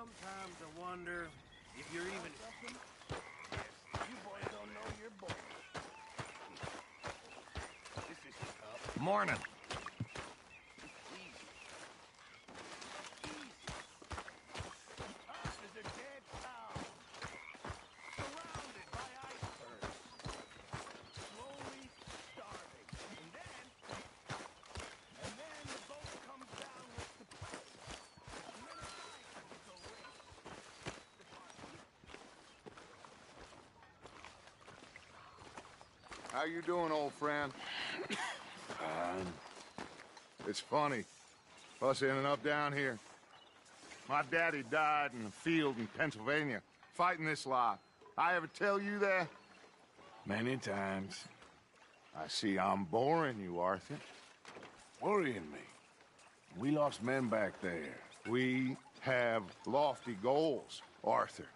Sometimes I wonder if you're even... You boys don't know your boy. This is tough. Morning. Us is a dead town. Surrounded by icebergs. Slowly starving. And then the boat comes down with the price. And then a cycle awaits. How you doing, old friend? Fine. It's funny. Us ending up down here. My daddy died in the field in Pennsylvania, fighting this lot. I ever tell you that? Many times. I see I'm boring you, Arthur. Worrying me. We lost men back there. We have lofty goals, Arthur.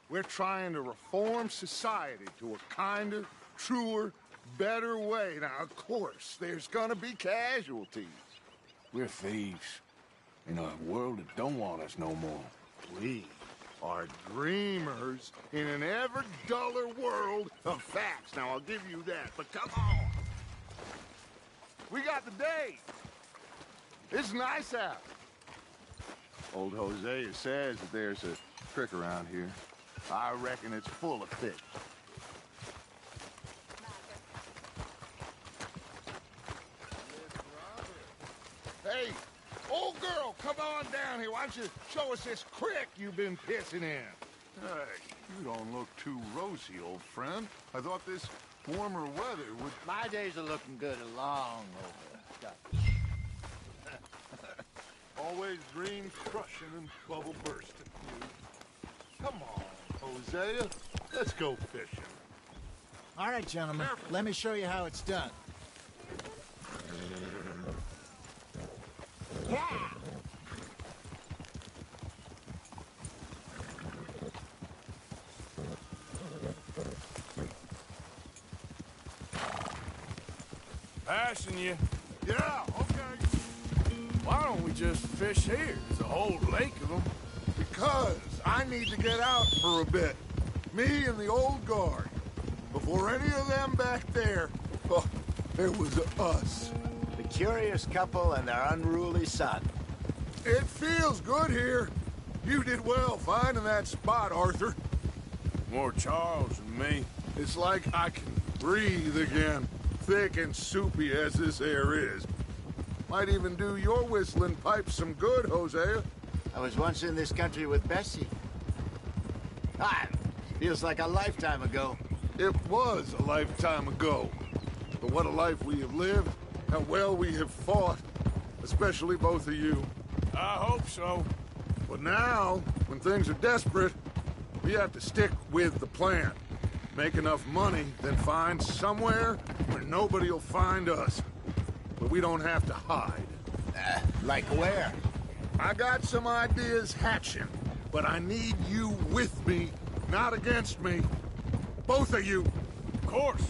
We're trying to reform society to a kinder, truer, better way. Now, of course, there's gonna be casualties. We're thieves. In a world that don't want us no more. We are dreamers in an ever duller world of facts. Now, I'll give you that, but come on. We got the day. It's nice out. Old Hosea says that there's a creek around here. I reckon it's full of fish. Hey, old girl, come on down here. Why don't you show us this creek you've been pissing in? Hey, you don't look too rosy, old friend. I thought this warmer weather would... My days are looking good along over. Always dreams crushing and bubble bursting. Come on, Hosea. Let's go fishing. All right, gentlemen. Let me show you how it's done. Yeah! Passing you. Yeah, okay. Why don't we just fish here? There's a whole lake of them. Because I need to get out for a bit. Me and the old guard. Before any of them back there, oh, there was us. The curious couple and their unruly son. It feels good here. You did well finding that spot, Arthur. More Charles than me. It's like I can breathe again, thick and soupy as this air is. Might even do your whistling pipes some good, Hosea. I was once in this country with Bessie. Ah, feels like a lifetime ago. It was a lifetime ago. But what a life we have lived, how well we have fought, especially both of you. I hope so. But now, when things are desperate, we have to stick with the plan. Make enough money, then find somewhere where nobody will find us. But we don't have to hide. Like where? I got some ideas hatching, but I need you with me, not against me. Both of you. Of course.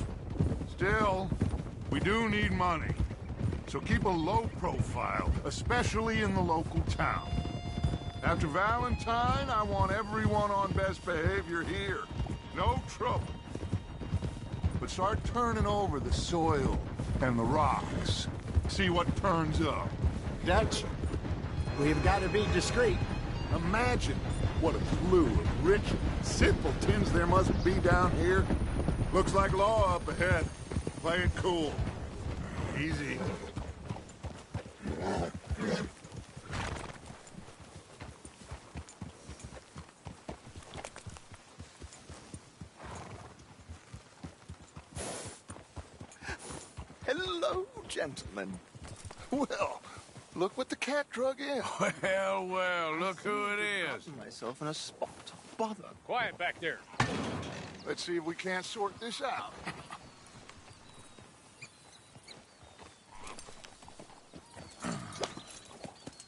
Still, we do need money. So keep a low profile, especially in the local town. After Valentine, I want everyone on best behavior here. No trouble. But start turning over the soil and the rocks. See what turns up. Dutch, we've got to be discreet. Imagine what a slew of rich simpletons there must be down here. Looks like law up ahead. Play it cool. Easy. Hello, gentlemen. Well, look what the cat drug in. Well, well, look who it is. Myself in a spot. Bother. Quiet back there. Let's see if we can't sort this out.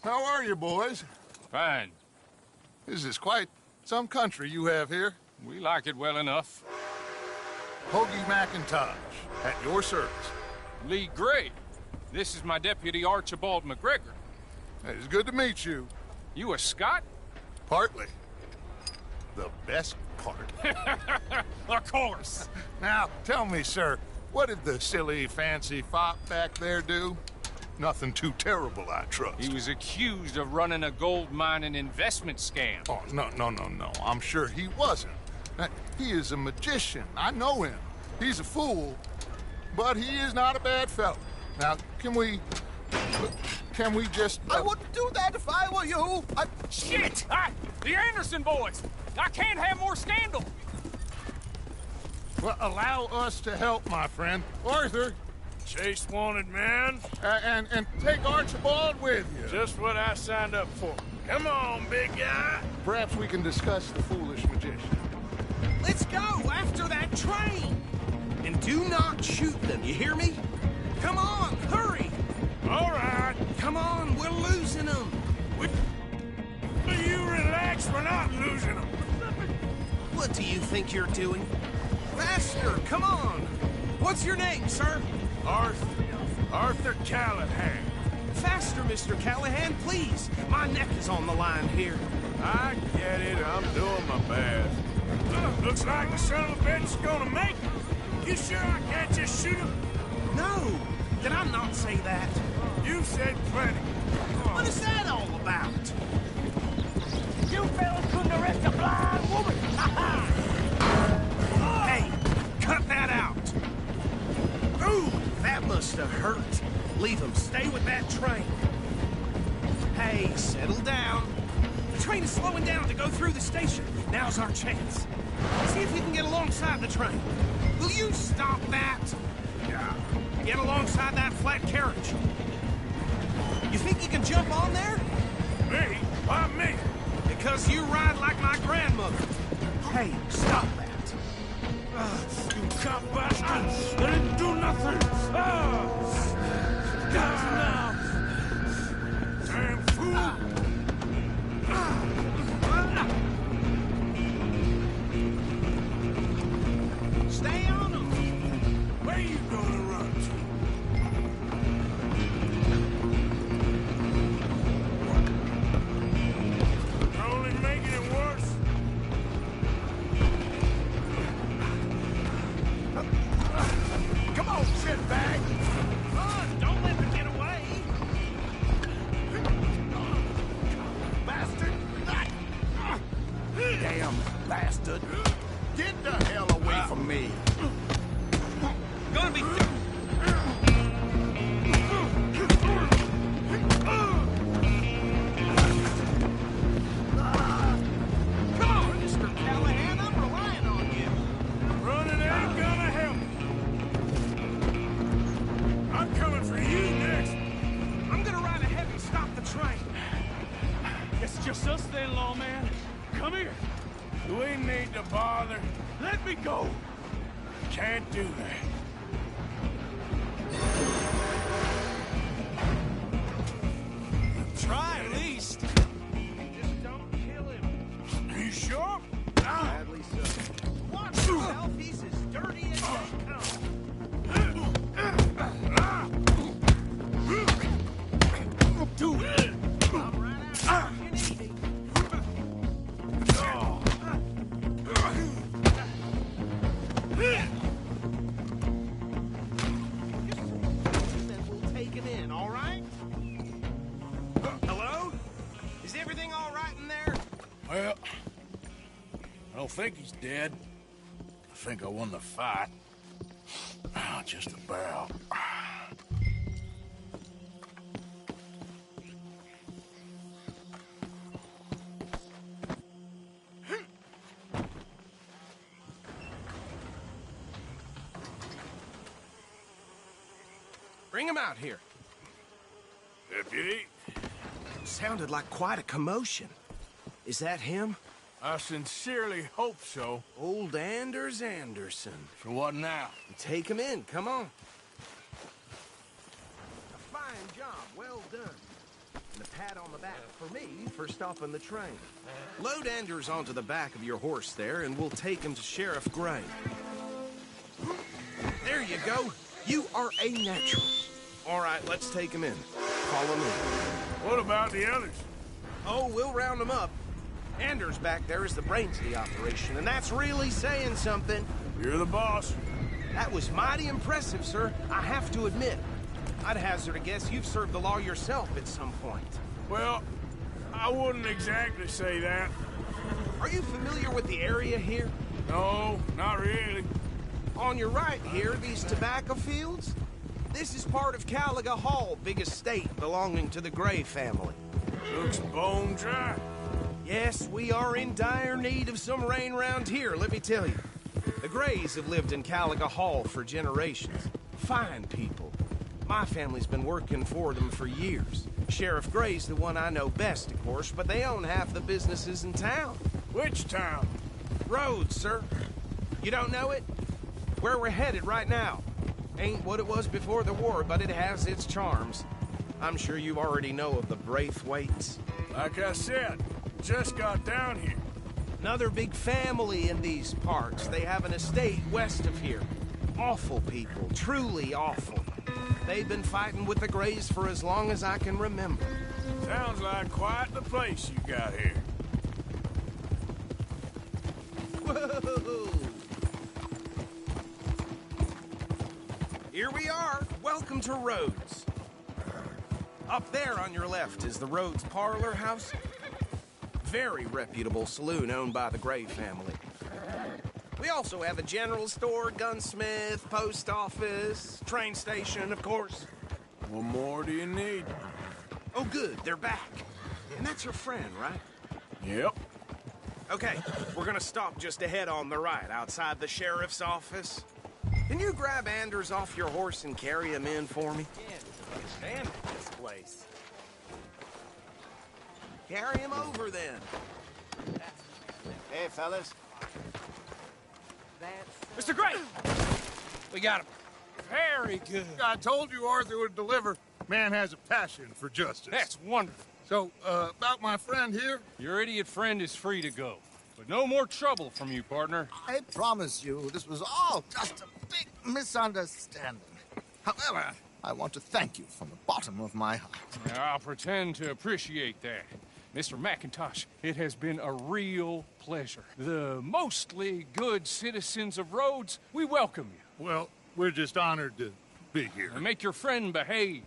How are you, boys? Fine. This is quite some country you have here. We like it well enough. Hoagie McIntosh, at your service. Lee Gray. This is my deputy, Archibald McGregor. It's good to meet you. You a Scot? Partly. The best part. Of course. Now, tell me, sir, what did the silly, fancy fop back there do? Nothing too terrible, I trust. He was accused of running a gold mining investment scam. Oh, no. I'm sure he wasn't. He is a magician. I know him. He's a fool, but he is not a bad fellow. Now, can we just... I wouldn't do that if I were you. Shit! The Anderson boys! I can't have more scandal! Well, allow us to help, my friend. Arthur, Chase wanted man. and take Archibald with you. Just what I signed up for. Come on, big guy. Perhaps we can discuss the foolish magician. Let's go after that train. And do not shoot them, you hear me? Come on, hurry. All right. Come on, we're losing them. You relax, we're not losing them. What do you think you're doing? Faster, come on. What's your name, sir? Arthur Callahan. Faster, Mr. Callahan, please. My neck is on the line here. I get it, I'm doing my best. Looks like the son of a bitch is gonna make it. You sure I can't just shoot him? No, did I not say that? You said plenty. What is that all about? You fellas couldn't arrest a blind woman! Hey, cut that out. Ooh, that must have hurt. Leave him. Stay with that train. Hey, settle down. The train is slowing down to go through the station. Now's our chance. See if you can get alongside the train. Will you stop that? Yeah. Get alongside that flat carriage. You think you can jump on there? Me? Why me? Because you ride like my grandmother. Hey, stop that. You cop bastard! I didn't do nothing! Got you now! Damn fool! Stay on them! Where you gonna run to? You're only making it worse. Come on, shitbag! Run! Don't let them get away! Bastard! Damn bastard! Get the hell away from me! Gonna be... Come on, Mr. Callahan, I'm relying on you. Running ain't gonna help. I'm coming for you next. I'm gonna ride ahead and stop the train. It's just us then, lawman. Come here. Do we need to bother? Let me go. Can't do that. Try at least. Just don't kill him. You sure? Sadly so. Watch yourself, he's as dirty as they come. Do it! I'm right out if you need me. Then we'll take him in, all right? Hello? Is everything all right in there? Well, I don't think he's dead. I think I won the fight. Just about. Bring him out here. Deputy, Sounded like quite a commotion. Is that him? I sincerely hope so. Old Anders Anderson. So what now? Take him in, come on. A fine job, well done. And a pat on the back for me for stopping the train. Load Anders onto the back of your horse there, and we'll take him to Sheriff Gray. There you go. You are a natural. All right, let's take him in. Follow me. What about the others? Oh, we'll round them up. Anders back there is the brains of the operation, and that's really saying something. You're the boss. That was mighty impressive, sir. I have to admit. I'd hazard a guess you've served the law yourself at some point. Well, I wouldn't exactly say that. Are you familiar with the area here? No, not really. On your right here, these tobacco fields? This is part of Caliga Hall, big estate belonging to the Gray family. Looks bone dry. Yes, we are in dire need of some rain round here, let me tell you. The Grays have lived in Caliga Hall for generations. Fine people. My family's been working for them for years. Sheriff Gray's the one I know best, of course, but they own half the businesses in town. Which town? Rhodes, sir. You don't know it? Where we're headed right now. Ain't what it was before the war, but it has its charms. I'm sure you already know of the Braithwaites. Like I said, just got down here. Another big family in these parts. They have an estate west of here. Awful people, truly awful. They've been fighting with the Grays for as long as I can remember. Sounds like quite the place you got here. Whoa! Here we are. Welcome to Rhodes. Up there on your left is the Rhodes Parlor House. Very reputable saloon owned by the Gray family. We also have a general store, gunsmith, post office, train station, of course. What more do you need? Oh, good, they're back. And that's your friend, right? Yep. Okay, we're gonna stop just ahead on the right, outside the sheriff's office. Can you grab Anders off your horse and carry him in for me? Can't stand this place. Carry him over, then. Hey, fellas. Mr. Gray! We got him. Very good. I told you Arthur would deliver. Man has a passion for justice. That's wonderful. So, about my friend here? Your idiot friend is free to go. But no more trouble from you, partner. I promise you, this was all just a big misunderstanding. However, I want to thank you from the bottom of my heart. I'll pretend to appreciate that. Mr. McIntosh, it has been a real pleasure. The mostly good citizens of Rhodes, we welcome you. Well, we're just honored to be here. And make your friend behave.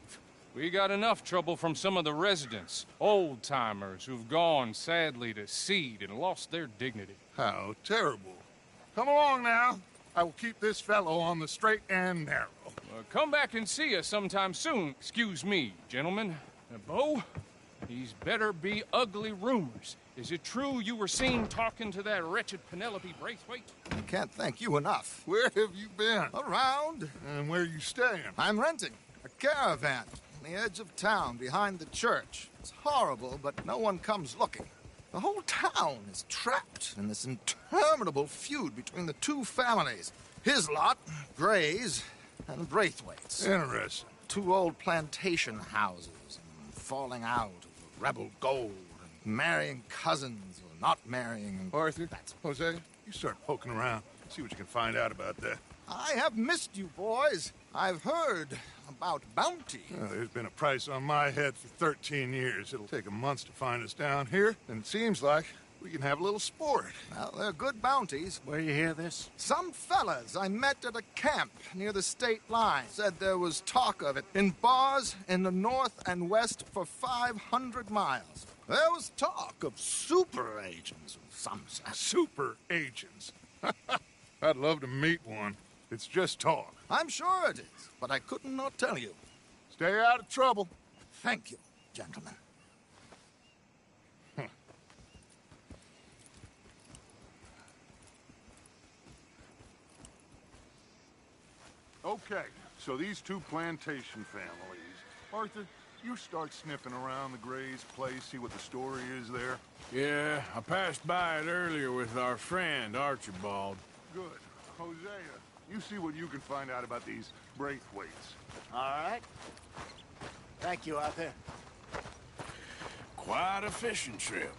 We got enough trouble from some of the residents, old-timers who've gone, sadly, to seed and lost their dignity. How terrible. Come along now. I will keep this fellow on the straight and narrow. Come back and see us sometime soon. Excuse me, gentlemen. Bo, these better be ugly rumors. Is it true you were seen talking to that wretched Penelope Braithwaite? I can't thank you enough. Where have you been? Around. And where are you staying? I'm renting a caravan on the edge of town behind the church. It's horrible, but no one comes looking. The whole town is trapped in this interminable feud between the two families. His lot, Gray's, and Braithwaite's. Interesting. Two old plantation houses, and falling out of rebel gold, and marrying cousins or not marrying. Arthur, Jose, you start poking around. See what you can find out about that. I have missed you, boys. I've heard about bounty. Well, there's been a price on my head for 13 years. It'll take a month to find us down here, and it seems like we can have a little sport. Well, they're good bounties. Where you hear this? Some fellas I met at a camp near the state line said there was talk of it in bars in the north and west for 500 miles. There was talk of super agents of some sort. Super agents. I'd love to meet one. It's just talk. I'm sure it is, but I couldn't not tell you. Stay out of trouble. Thank you, gentlemen. Okay, so these two plantation families. Arthur, you start sniffing around the Gray's place, see what the story is there. Yeah, I passed by it earlier with our friend, Archibald. Good. Hosea, you see what you can find out about these Braithwaites. All right. Thank you, Arthur. Quite a fishing trip.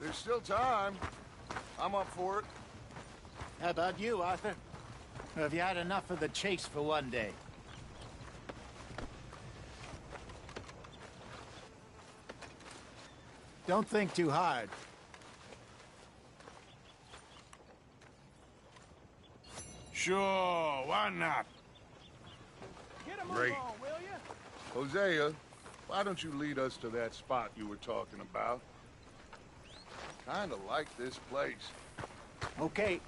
There's still time. I'm up for it. How about you, Arthur? Or have you had enough of the chase for one day? Don't think too hard. Sure, why not? Get a Great. move on, will you? Hosea, why don't you lead us to that spot you were talking about? Kinda like this place. Okay.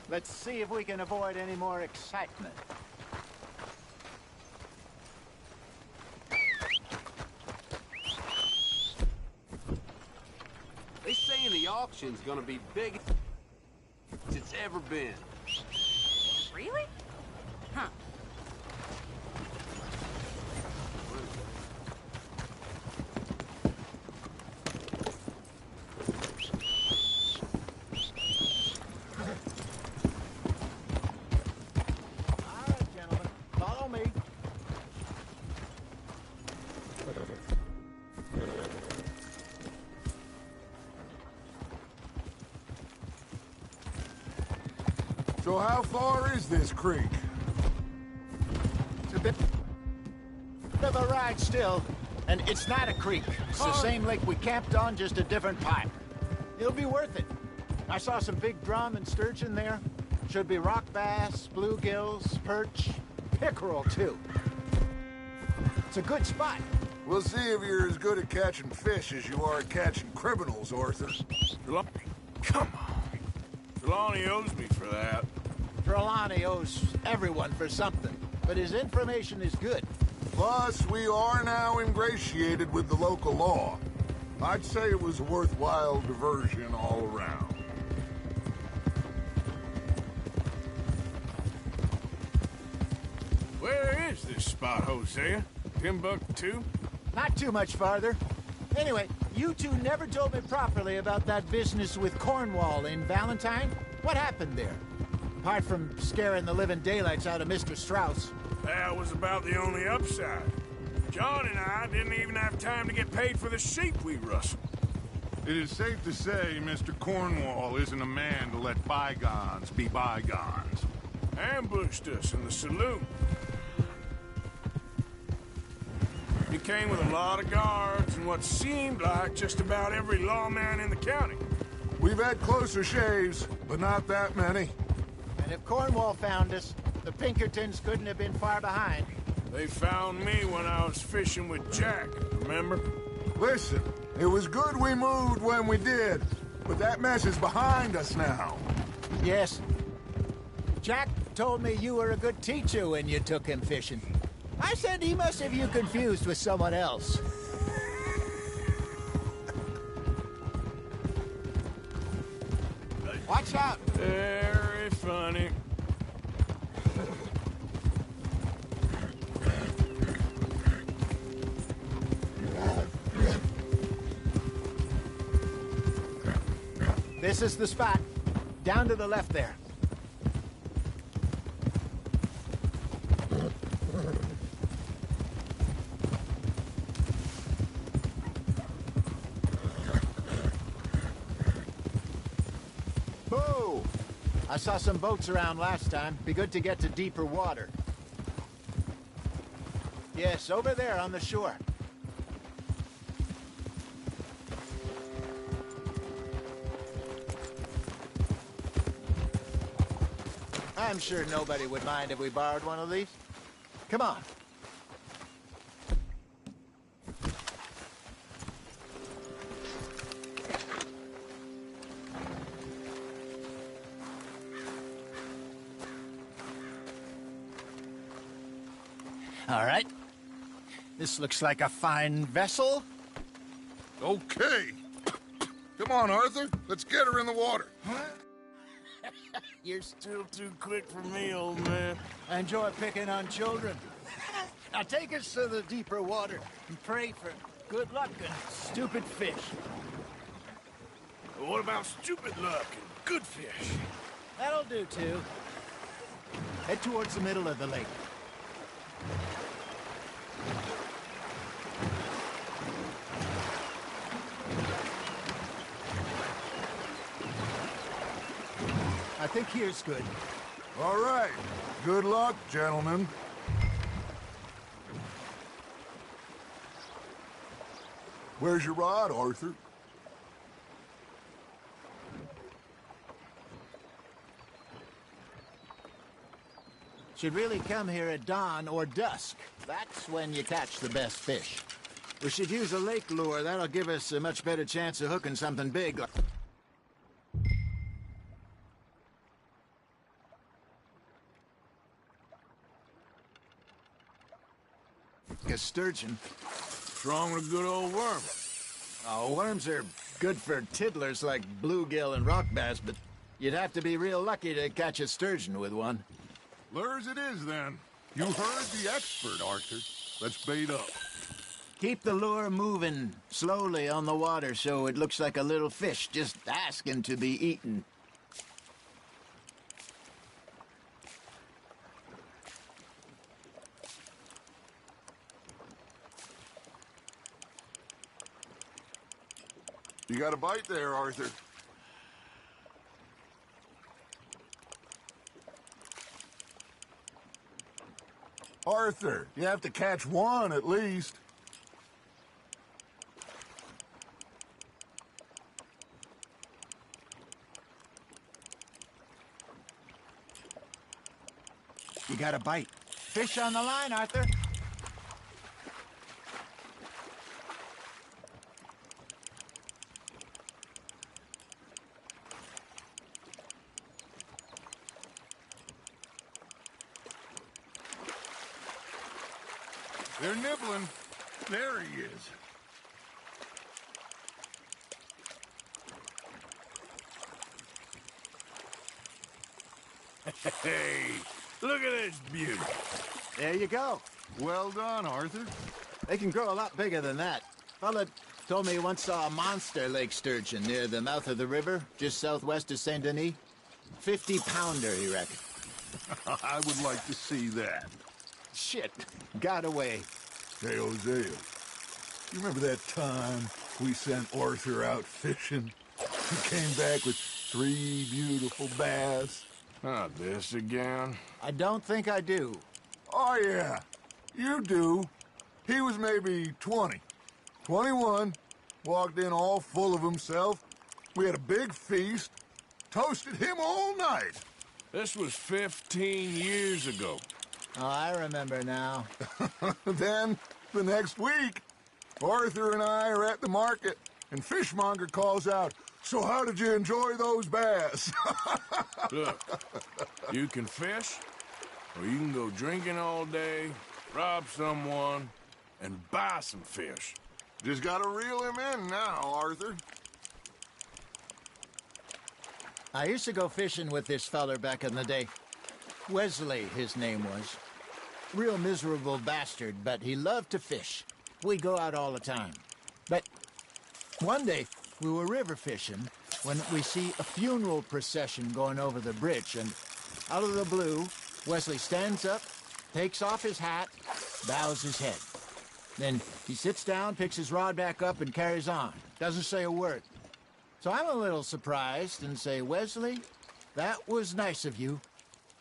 Let's see if we can avoid any more excitement. They saying the auction's gonna be big as it's ever been. Really? Huh. All right, gentlemen. Follow me. So how far is this creek? It's a bit of a ride still, and it's not a creek. It's the same lake we camped on, just a different pipe. It'll be worth it. I saw some big drum and sturgeon there. Should be rock bass, bluegills, perch, pickerel too. It's a good spot. We'll see if you're as good at catching fish as you are at catching criminals, Arthur. Come on. Trelawney owes me for that. Trelawney owes everyone for something, but his information is good. Plus, we are now ingratiated with the local law. I'd say it was a worthwhile diversion all around. Where is this spot, Hosea? Timbuktu? Not too much farther. Anyway, you two never told me properly about that business with Cornwall in Valentine. What happened there? Apart from scaring the living daylights out of Mr. Strauss. That was about the only upside. John and I didn't even have time to get paid for the sheep we rustled. It is safe to say Mr. Cornwall isn't a man to let bygones be bygones. Ambushed us in the saloon. He came with a lot of guards and what seemed like just about every lawman in the county. We've had closer shaves, but not that many. And if Cornwall found us, the Pinkertons couldn't have been far behind. They found me when I was fishing with Jack, remember? Listen, it was good we moved when we did, but that mess is behind us now. Yes. Jack told me you were a good teacher when you took him fishing. I said he must have you confused with someone else. Watch out! Very funny. This is the spot. Down to the left there. Boo! I saw some boats around last time. Be good to get to deeper water. Yes, over there on the shore. I'm sure nobody would mind if we borrowed one of these. Come on. All right. This looks like a fine vessel. Okay. Come on, Arthur. Let's get her in the water. You're Still too quick for me, old man. I enjoy picking on children. Now take us to the deeper water and pray for good luck and stupid fish. What about stupid luck and good fish? That'll do, too. Head towards the middle of the lake. I think here's good. All right. Good luck, gentlemen. Where's your rod, Arthur? Should really come here at dawn or dusk. That's when you catch the best fish. We should use a lake lure. That'll give us a much better chance of hooking something big. A sturgeon. What's wrong with a good old worm? Oh, worms are good for tiddlers like bluegill and rock bass, but you'd have to be real lucky to catch a sturgeon with one. Lures it is, then. You heard the expert, Arthur. Let's bait up. Keep the lure moving slowly on the water so it looks like a little fish just asking to be eaten. You got a bite there, Arthur. Arthur, you have to catch one at least. You got a bite. Fish on the line, Arthur. They're nibbling. There he is. Hey, look at this beauty. There you go. Well done, Arthur. They can grow a lot bigger than that. Fella told me he once saw a monster lake sturgeon near the mouth of the river, just southwest of Saint Denis. 50-pounder, he reckoned. I would like to see that. Shit, got away. Hey, Hosea, you remember that time we sent Arthur out fishing? He came back with 3 beautiful bass. Not this again. I don't think I do. Oh, yeah, you do. He was maybe 20, 21, walked in all full of himself. We had a big feast, toasted him all night. This was 15 years ago. Oh, I remember now. Then, the next week, Arthur and I are at the market, and Fishmonger calls out, "So how did you enjoy those bass?" Look, you can fish, or you can go drinking all day, rob someone, and buy some fish. Just gotta reel him in now, Arthur. I used to go fishing with this feller back in the day. Wesley, his name was. Real miserable bastard, but he loved to fish. We go out all the time. But one day, we were river fishing when we see a funeral procession going over the bridge, and out of the blue, Wesley stands up, takes off his hat, bows his head. Then he sits down, picks his rod back up, and carries on. Doesn't say a word. So I'm a little surprised and say, "Wesley, that was nice of you."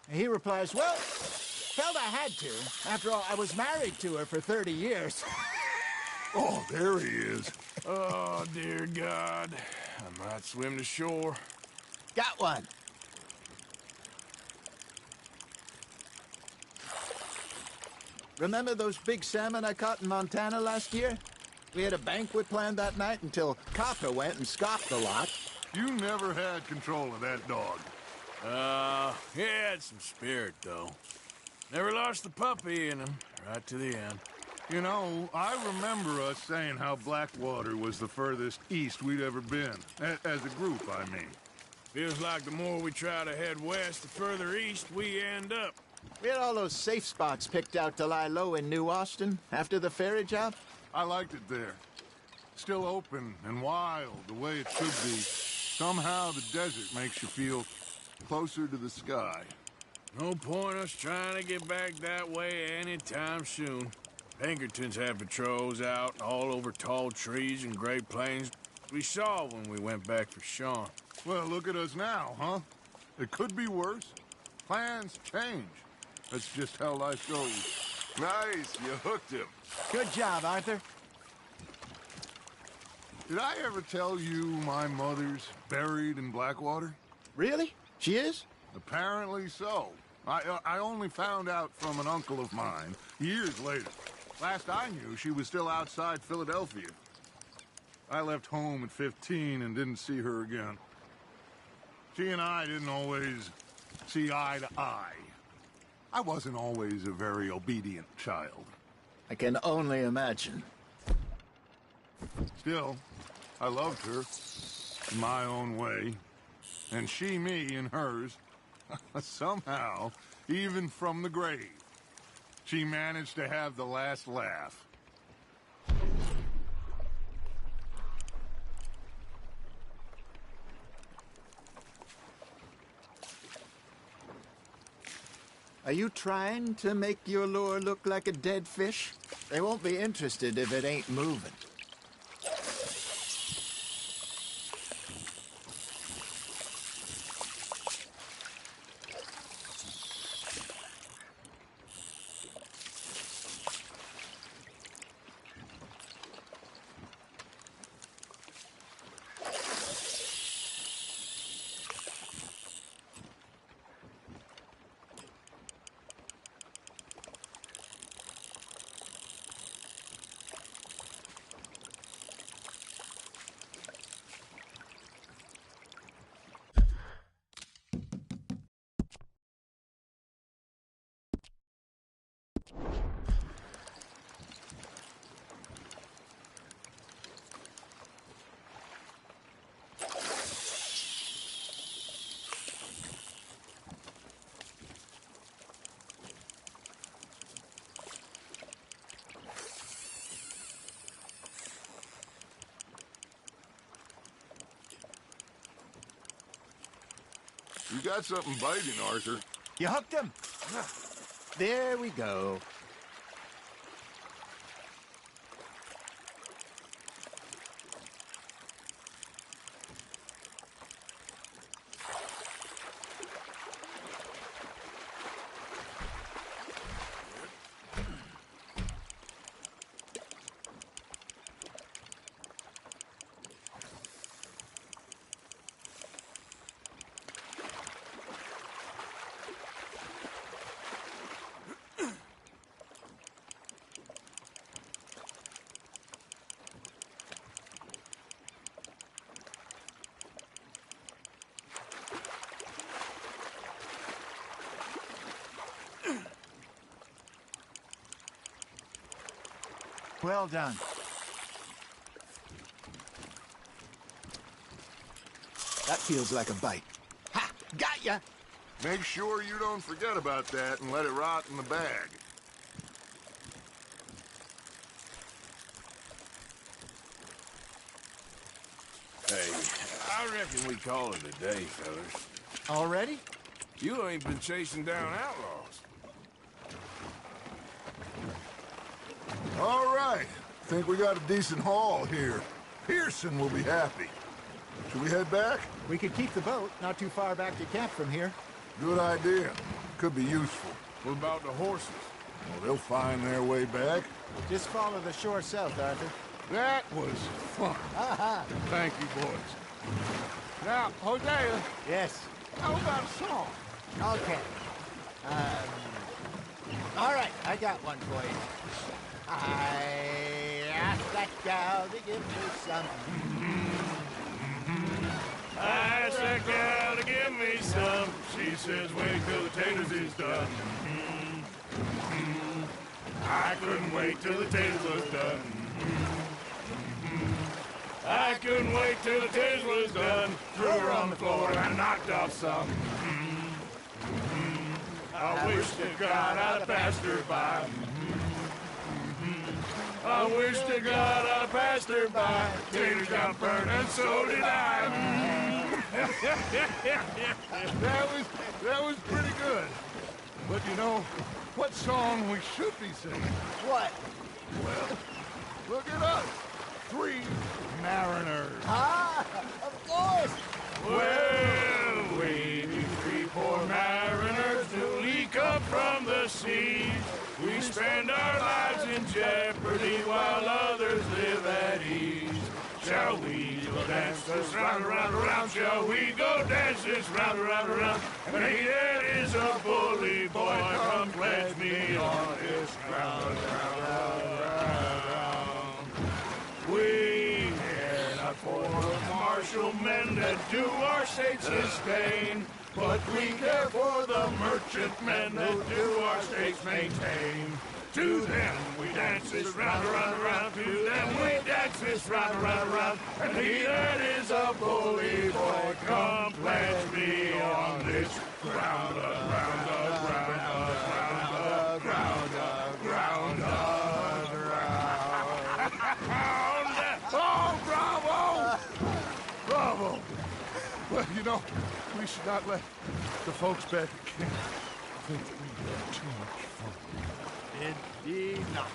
And he replies, "Well, felt I had to. After all, I was married to her for 30 years. Oh, there he is. Oh, dear God. I might swim to shore. Got one. Remember those big salmon I caught in Montana last year? We had a banquet planned that night until Copper went and scoffed a lot. You never had control of that dog. He had some spirit, though. Never lost the puppy in him, right to the end. You know, I remember us saying how Blackwater was the furthest east we'd ever been. As a group, I mean. Feels like the more we try to head west, the further east we end up. We had all those safe spots picked out to lie low in New Austin after the ferry job. I liked it there. Still open and wild, the way it should be. Somehow the desert makes you feel closer to the sky. No point us trying to get back that way anytime soon. Pinkertons had patrols out all over tall trees and Great Plains. We saw when we went back for Sean. Well, look at us now, huh? It could be worse. Plans change. That's just how life goes. Nice, you hooked him. Good job, Arthur. Did I ever tell you my mother's buried in Blackwater? Really? She is? Apparently so. I only found out from an uncle of mine years later. Last I knew, she was still outside Philadelphia. I left home at 15 and didn't see her again. She and I didn't always see eye to eye. I wasn't always a very obedient child. I can only imagine. Still, I loved her in my own way, and she me in hers. Somehow, even from the grave, she managed to have the last laugh. Are you trying to make your lure look like a dead fish? They won't be interested if it ain't moving. You got something biting, Arthur. You hooked him? There we go. Well done. That feels like a bite. Ha! Got ya! Make sure you don't forget about that and let it rot in the bag. Hey, I reckon we call it a day, fellas. Already? You ain't been chasing down outlaws. All right. Think we got a decent haul here. Pearson will be happy. Should we head back? We could keep the boat not too far back to camp from here. Good idea. Could be useful. What about the horses? Well, they'll find their way back. Just follow the shore south, Arthur. That was fun. Aha! Thank you, boys. Now, Hosea, Yes. how about a song? Okay. All right, I got one for you. I asked that gal to give me some. I asked that gal to give me some. She says, wait till the taters is done. I couldn't wait till the taters was done. I couldn't wait till the taters was done. Threw her on the floor and knocked off some. I wish to God I'd have passed her by. I wish to God I'd have passed her by. Taters got burned and so did I. That was pretty good. But you know, what song we should be singing? What? Well, look at us. 3 mariners. Ah, of course. Well, we 3 poor mariners newly come from the seas. We spend our lives in jeopardy while others live at ease. Shall we go dance this round, around, around? Shall we go dance this round, around, around? And he that is a bully boy, come pledge me on this round, round, round, round. We care not for the martial men that do our state sustain, but we care for the merchant men that do our states maintain. To them we dance this round, around, around. To them we dance this round, around, around. And he that is a bully boy, come pledge me on this ground, ground, ground, ground, ground, ground, ground. Oh, bravo! Bravo! Well, you know, we should not let the folks back at camp think we had too much fun. Indeed not.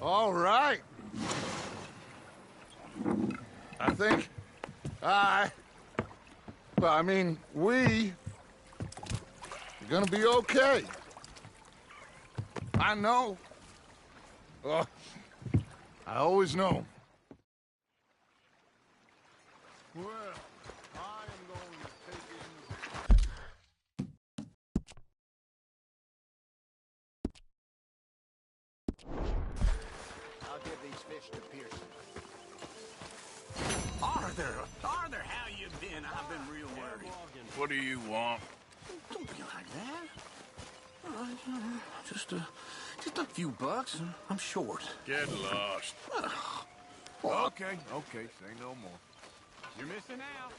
All right. I think we're gonna be okay. I know. I always know. Well, I am going to take I'll give these fish to Pearson. Arthur, how you been? I've been real worried. What do you want? Don't be like that. Just a few bucks, and I'm short. Get lost. Okay, say no more. You're missing out.